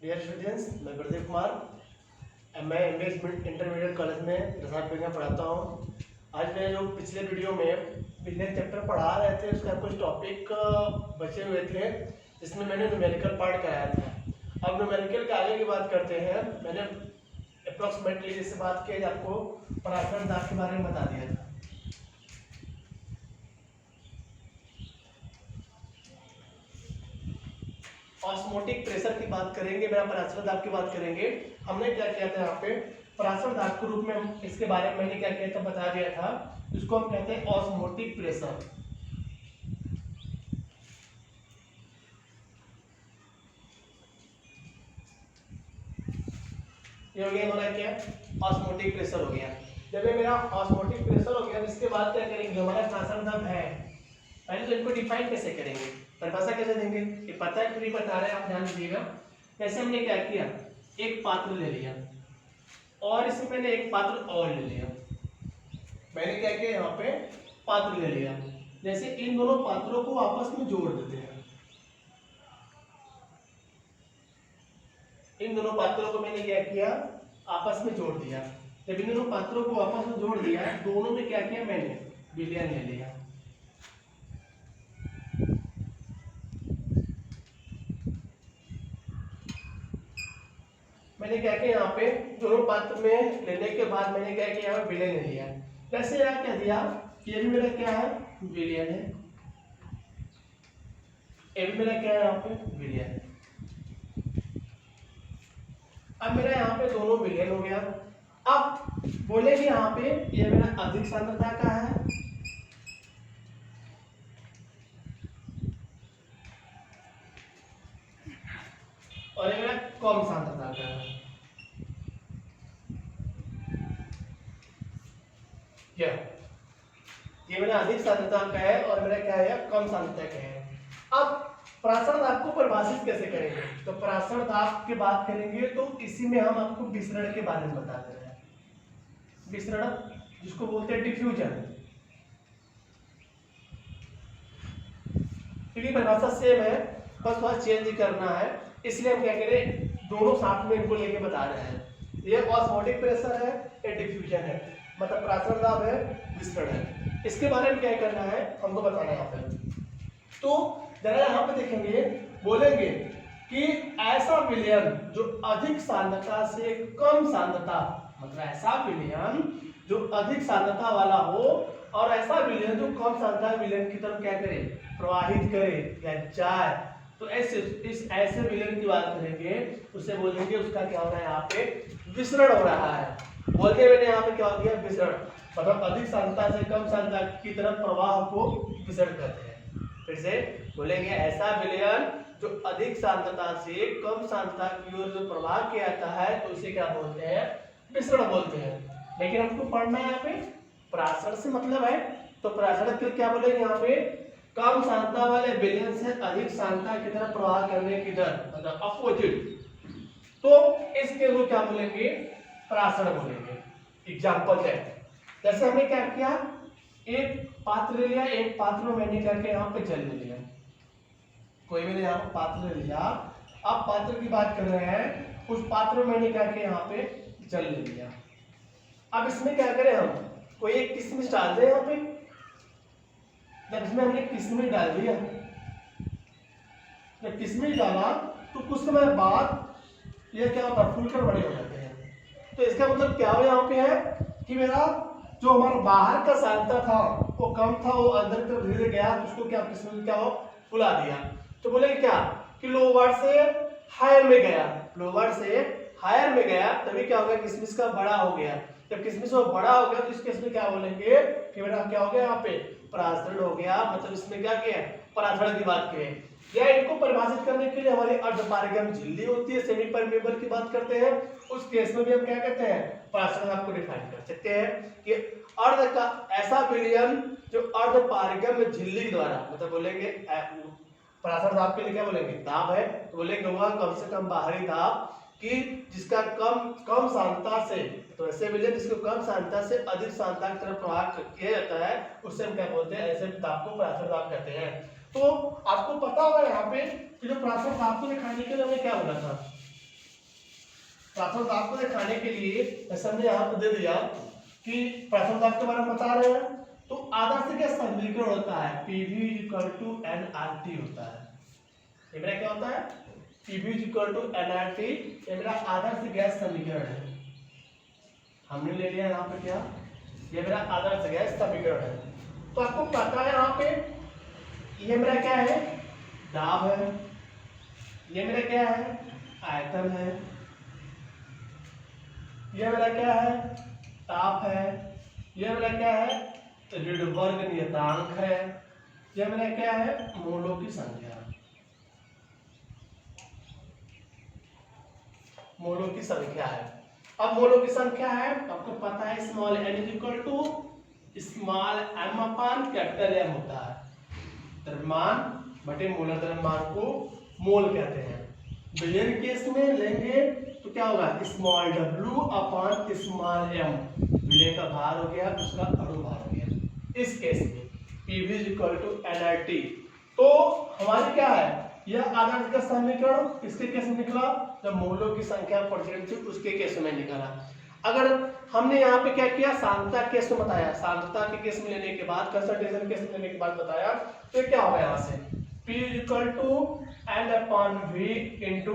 Dear students, मैं प्रदीप कुमार, मैं MBA intermediate college में रसायन विज्ञान पढ़ाता हूँ। आज मैं जो पिछले वीडियो में बिजनेस चैप्टर पढ़ा रहे थे उसका कुछ टॉपिक बचे हुए थे जिसमें मैंने न्यूमेरिकल पार्ट कराया था। अब न्यूमेरिकल के आगे की बात करते हैं। मैंने अप्रॉक्सीमेटली जैसे बात की आपको पराक्रम दाब के बारे में बता दिया था। ऑस्मोटिक प्रेशर की बात करेंगे, मेरा पराशर दाब की बात करेंगे। हमने क्या किया था यहाँ पे पराशर दाब के रूप में इसके बारे में मैंने क्या किया था बता दिया था। इसको हम कहते हैं ऑस्मोटिक प्रेशर। ये हो गया हमारा क्या ऑस्मोटिक प्रेशर हो गया। जब ये मेरा ऑस्मोटिक प्रेशर हो गया इसके बाद क्या करेंगे, हमारा पराशर दाब है पहले तो इनको डिफाइन कैसे करेंगे, परिभाषा कैसे देंगे, ये पता है फ्री बता रहे हैं, आप ध्यान दीजिएगा। जैसे हमने क्या किया, एक पात्र ले लिया और इसमें मैंने एक पात्र और ले लिया। मैंने क्या किया, यहाँ पे पात्र ले लिया। जैसे इन दोनों पात्रों को आपस में जोड़ देते हैं। इन दोनों पात्रों को मैंने क्या किया, आपस में जोड़ दिया। जब इन दोनों पात्रों को आपस में जोड़ दिया, दोनों में क्या किया, मैंने विलयन ले लिया। मैंने क्या किया, यहाँ पे दोनों पात्र में लेने के बाद मैंने क्या किया, यहाँ विलयन ले लिया। जैसे यहाँ क्या दिया, ये भी मेरा क्या है, विलयन है, ये भी मेरा क्या है, यहाँ पे विलयन है। अब मेरा यहाँ पे दोनों विलयन हो गया। अब बोलेंगे यहाँ पे ये मेरा अधिक सांद्रता का है और ये मेरा कम सांद्रता का है। ये मेरा अधिक सांद्रता का है और मेरा क्या है, कम सांद्रता का है। अब पराशर दाब को परिभाषित कैसे करेंगे, तो पराशर दाब की बात करेंगे तो इसी में हम आपको विसरण के बारे में बता दे रहे हैं। विसरण जिसको बोलते हैं डिफ्यूजन, क्योंकि परिभाषा सेम है, बस थोड़ा चेंज करना है, इसलिए हम क्या करें, दोनों साथ में इनको लेके बता रहे हैं। ये ऑस्मोटिक प्रेशर है, ये डिफ्यूजन है, मतलब पराशर दाब है, विसरण है। इसके बारे में क्या करना है हमको बताना है यहाँ पे। तो जरा यहाँ पे देखेंगे, बोलेंगे कि ऐसा विलयन जो अधिक सांद्रता से कम सांद्रता, मतलब ऐसा विलयन जो अधिक सांद्रता वाला हो और ऐसा विलयन जो कम सांद्रता विलयन की तरफ क्या करे, प्रवाहित करे या जाए, तो ऐसे विलयन की बात करेंगे, उसे बोलेंगे उसका क्या हो रहा है, यहाँ पे विसरण हो रहा है। बोलते मैंने यहाँ पे क्या हो गया, विसरण, मतलब अधिक सांद्रता से कम सांद्रता की तरफ प्रवाह को विसरण करते हैं। फिर से बोलेंगे ऐसा विलयन जो अधिक सांद्रता से कम सांद्रता की ओर जो प्रवाह किया जाता है तो उसे क्या बोलते हैं, विसरण बोलते हैं। लेकिन हमको पढ़ना है यहाँ पे पराशर से मतलब है, तो पराशर फिर क्या बोलेंगे यहाँ पे, कम सांद्रता वाले विलयन से अधिक सांद्रता की तरफ प्रवाह करने की दर, मतलब अपोजिट, तो इसके को क्या बोलेंगे, पराशर बोलेंगे। एग्जाम्पल है, जैसे हमने क्या किया, एक पात्र ले लिया, एक पात्र में मैंने करके यहाँ पे जल ले लिया, कोई मैंने यहाँ पे पात्र ले लिया। अब पात्र की बात कर रहे हैं, उस पात्र में मैंने क्या किया, यहाँ पे जल ले लिया। अब इसमें क्या करें हम, कोई एक किशमिश डाल दें यहाँ पे। जब इसमें हमने किशमिश डाल दिया, जब किशमिश डाला तो कुछ समय बाद ये क्या होता है, फूलकर बड़े हो जाते हैं। तो इसका मतलब क्या हो यहाँ पे है कि मेरा जो हमारा बाहर का सांद्रता था वो कम था, वो अंदर की तरफ धीरे गया, तो उसको क्या किसमें क्या हो, फुला दिया। तो बोलेंगे क्या कि लोअर से हायर में गया, लोअर से हायर में गया, तभी क्या हो गया, किशमिश का बड़ा हो गया। जब किशमिश वो बड़ा हो गया तो इस केस में क्या बोलेंगे कि मेरा क्या हो गया, यहाँ पे पराशरण हो गया, मतलब इसमें क्या किया, पराशरण की बात करें। या इनको परिभाषित करने के लिए हमारी अर्धपारगम्य झिल्ली होती है, सेमी परमेबल की बात करते हैं, उस केस में भी हम क्या कहते हैं, पराशरण आपको डिफाइन कर सकते हैं कि अर्ध का ऐसा विलयन जो अर्धपारगम्य झिल्ली द्वारा, मतलब बोलेंगे पराशर दाब के लिए क्या बोलेंगे, दाब है तो बोलेंगे वह कम से कम बाहरी दाब कि जिसका कम सांद्रता से, तो ऐसे विलयन जिसको कम सांद्रता से अधिक सांद्रता की तरफ प्रवाह किया जाता है उससे हम क्या बोलते हैं, ऐसे दाब को पराशर दाब कहते हैं। तो आपको पता होगा यहाँ पे कि जो पराशर दाब को दिखाने के लिए हमने क्या बोला था, प्राथमिक दाब को दिखाने के लिए जैसे हमने यहाँ पे दे दिया कि प्राथमिक दाब के बारे में बता रहे हैं, तो आदर्श गैस समीकरण होता है PV = nRT होता है। ये मेरा क्या होता है? PV = nRT, ये मेरा आदर्श गैस समीकरण है। हमने ले लिया यहाँ पे क्या, ये मेरा आदर्श गैस समीकरण है। तो आपको पता है यहाँ पे ये मेरा क्या है, दाब है, ये मेरा क्या है, आयतन है, ये मेरा क्या है, ताप है, ये मेरा क्या है, रिडबर्ग नियतांक है, ये मेरा क्या है, मोलों की संख्या, मोलों की संख्या है। अब मोलों की संख्या है, आपको पता है स्मॉल n = स्मॉल m अपान कैपिटल M होता है। द्रव्यमान बटे मोलर द्रव्यमान को मोल कहते हैं। विलयन केस में लेंगे तो क्या होगा, स्मॉल w अपान स्मॉल m, विलयन का भार हो गया, उसका अणु भार हो गया। इस केस में PV = nRT। तो हमारी क्या है, यह आदर्श का समीकरण किसके केस में निकला, जब मोलों की संख्या परसेंट थी उसके केस में निकला। अगर हमने यहाँ पे क्या किया, सांद्रता केस में बताया, सांद्रता के केस में लेने के बाद, कंसंट्रेशन केस में लेने के बाद बताया, तो क्या होगा यहाँ से P = n/V ×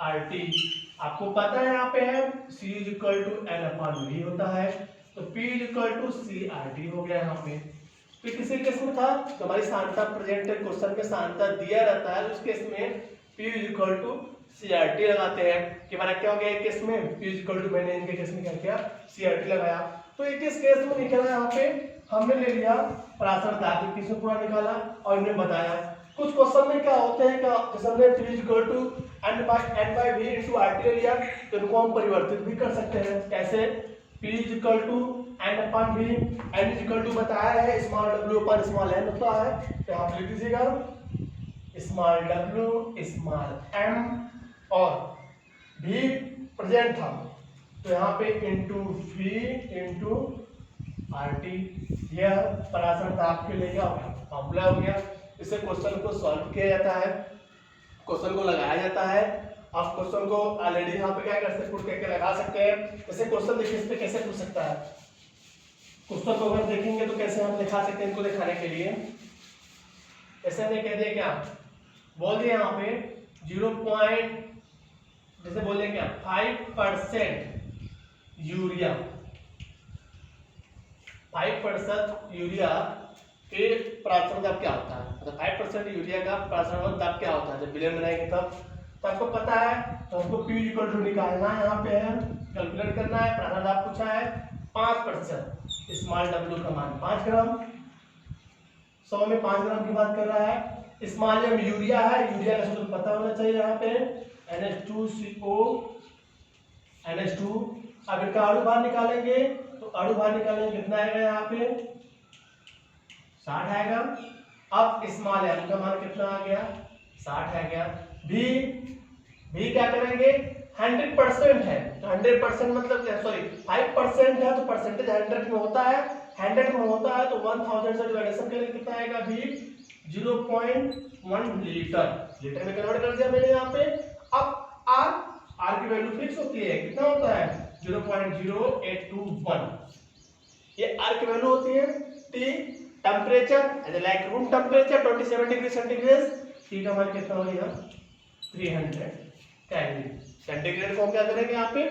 RT। आपको पता है यहाँ पे है C = n/V होता है, तो P = CRT हो गया यहाँ पे। तो किसी केस में था, तो हमारी सांद्रता प्रेजेंट क्वेश्चन में सांद्रता दिया रहता है, उस केस में P = CRT लगाते हैं कि हमारा क्या हो गया केस में, P = मैंने इनके केस में क्या किया, CRT लगाया। तो एक इस केस में निकला यहाँ पे हमने ले लिया परासर दाब, किसमें पूरा निकाला और इन्हें बताया। कुछ क्वेश्चन में क्या होते हैं, क्या जैसे हमने P = n/V × RT ले लिया, तो इनको हम परिवर्तित भी कर सकते हैं। कैसे, P = n/V, n = बताया है स्मॉल w पर स्मॉल n होता है, तो आप लिख दीजिएगा स्मॉल w स्मॉल m और v प्रेजेंट था, तो यहाँ पे × V × RT, यह परासर दाब के लिए क्या हो गया, फॉर्मूला हो गया। इससे क्वेश्चन को सॉल्व किया जाता है, क्वेश्चन को लगाया जाता है। आप क्वेश्चन को ऑलरेडी यहाँ पे क्या कर सकते हैं, पुट करके लगा सकते हैं। जैसे क्वेश्चन देखिए, इस पे कैसे पूछ सकता है, क्वेश्चन को अगर देखेंगे तो कैसे हम दिखा सकते हैं इनको दिखाने के लिए। ऐसे हमने कह दिया क्या, बोल दिया यहाँ पे 0. जैसे बोलेंगे क्या 5% यूरिया, 5% यूरिया के परासर दाब क्या होता है, मतलब 5% यूरिया का परासर दाब क्या होता है जब विलयन बनाएंगे तब। तो आपको पता है, तो हमको P = निकालना है, यहाँ पे है कैलकुलेट करना है। परासर दाब पूछा है 5%, स्मॉल w का मान 5 ग्राम, 100 में 5 ग्राम की बात कर रहा है। स्मॉल m यूरिया है, यूरिया का सूत्र पता होना चाहिए यहाँ पे NH2CO NH2। अब इनका अणु भार निकालेंगे, तो अणु भार निकालेंगे कितना आएगा, यहाँ पे 60 आएगा। अब स्मॉल m का मान कितना आ गया, 60 आ गया। भी क्या करेंगे, 100% है, तो 100% मतलब सॉरी 5% है, तो परसेंटेज 100 में होता है, 100 में होता है तो 1000 से डिवाइडेशन करेंगे कितना आएगा, भी 0.1 लीटर में कन्वर्ट कर दिया मैंने यहाँ पे। अब आर की वैल्यू फिक्स होती है, कितना होता है 0.0821, ये आर की वैल्यू होती है। T temperature like room temperature 27 degree centigrade, T का मान कितना हो गया 300 केल्विन। सेंटीग्रेड को हम क्या करेंगे, यहाँ पे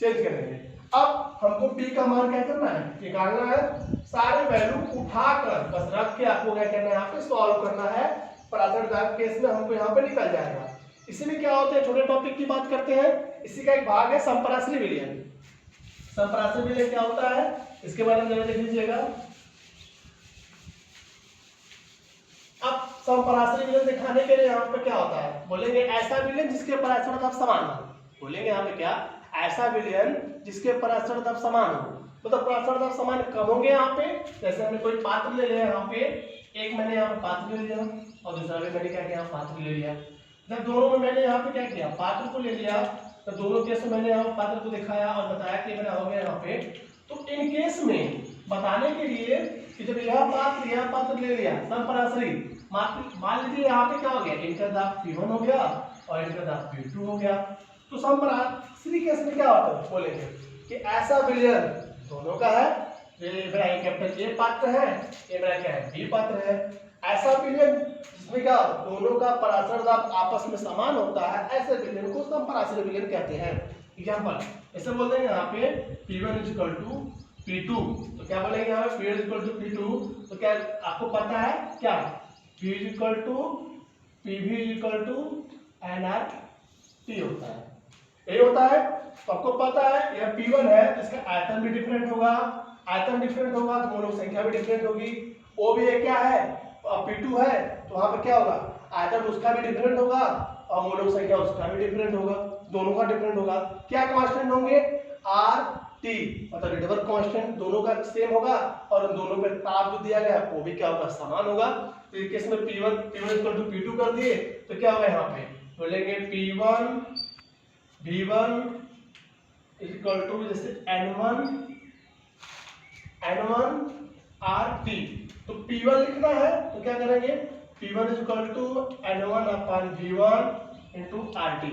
चेंज करेंगे। अब हमको टी का मान क्या करना है, निकालना है। सारे वैल्यू उठाकर बस रख के आपको क्या करना है, यहाँ पे सॉल्व करना है। परासर दाब केस में हमको यहाँ पे निकल जाएगा। इसी में क्या होता है, छोटे टॉपिक की बात करते हैं, इसी का एक भाग है संपराश्री विलयन। संपराश्री विलयन क्या होता है, इसके बारे में जरा देख लीजिएगा। अब संपराश्री विलयन दिखाने के लिए यहाँ पे क्या होता है, बोलेंगे ऐसा विलयन जिसके परासर दाब समान हो। बोलेंगे यहाँ पे क्या, ऐसा विलयन जिसके परासर दाब समान हो, मतलब परासर दाब समान कब होंगे यहाँ पे। जैसे हमने कोई पात्र ले लिया यहाँ पे, एक मैंने यहाँ पे पात्र ले लिया और दूसरा भी मैंने क्या किया, पात्र ले लिया। जब दोनों में मैंने यहाँ पे क्या किया, पात्र को ले लिया, तो दोनों केस में मैंने यहाँ पात्र को दिखाया और बताया कि मेरा हो गया यहाँ पे। तो इन केस में बताने के लिए कि जब यह पात्र ले लिया संपराश्री, मान लीजिए यहाँ पे क्या हो गया, इनका दाब P1 हो गया और इनका दाब P2 हो गया। तो समप्रासरी केस में क्या होता है बोलेंगे कि ऐसा विलयन दोनों का है, ये मेरा कैपिटल ए पात्र है, ये मेरा क्या है बी पात्र है। ऐसा विलयन जिसमें क्या दोनों का पराशर दाब आपस में समान होता है, ऐसे विलयन को समपराशरी विलयन कहते हैं। एग्जांपल ऐसे बोल देंगे यहाँ पे P1 = P2, तो क्या बोलेंगे यहाँ पे P1 = P2, तो क्या आपको पता है क्या P PV = nRT होता है, यही होता है। तो आपको पता है यह P1 है तो इसका आयतन भी डिफरेंट होगा, आयतन डिफरेंट होगा तो मोलक संख्या भी डिफरेंट होगी। O भी क्या है P2 है तो वहां पर क्या होगा आयतन उसका भी डिफरेंट होगा और मोलक संख्या उसका भी डिफरेंट होगा, दोनों का डिफरेंट होगा। क्या कांस्टेंट होंगे RT, मतलब रिडबल कांस्टेंट दोनों का सेम होगा और उन दोनों पे ताप जो दिया गया वो भी क्या होगा समान होगा। तो इस केस में P1 = P2 कर दिए तो क्या होगा यहाँ पे बोलेंगे P1 V1 = जैसे N1 RT, तो P1 लिखना है तो क्या करेंगे P1 = N1/V1 × RT।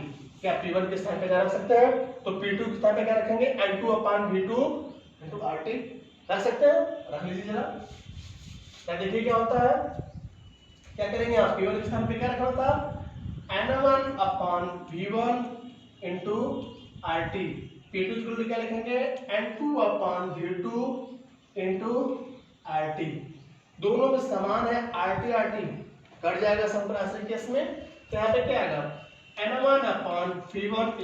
क्या P1 के स्थान पे क्या रख सकते हैं तो P2 के स्थान पे क्या रखेंगे N2/V2 × RT रख सकते हैं, रख लीजिए जरा। क्या देखिए क्या होता है, क्या करेंगे आप P1 के स्थान पे क्या रखना था N1/V1 × RT, P2 क्या लिखेंगे N2/V2 × RT, दोनों में समान है RT कट जाएगा समप्रासरी केस में। तो यहाँ पे क्या आएगा N1/V1 =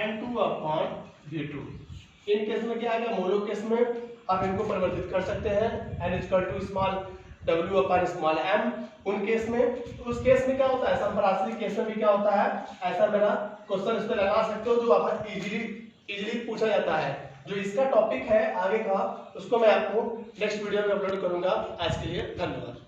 N2/V2। इन केस में क्या आएगा मोनो केस में आप इनको परिवर्तित कर सकते हैं N = W/m उन केस में। तो उस केस में क्या होता है समप्रासरी केस में भी क्या होता है ऐसा मेरा क्वेश्चन इस पे लगा सकते हो जो आप इजीली पूछा जाता है। जो इसका टॉपिक है आगे का उसको मैं आपको नेक्स्ट वीडियो में अपलोड करूंगा। आज के लिए धन्यवाद।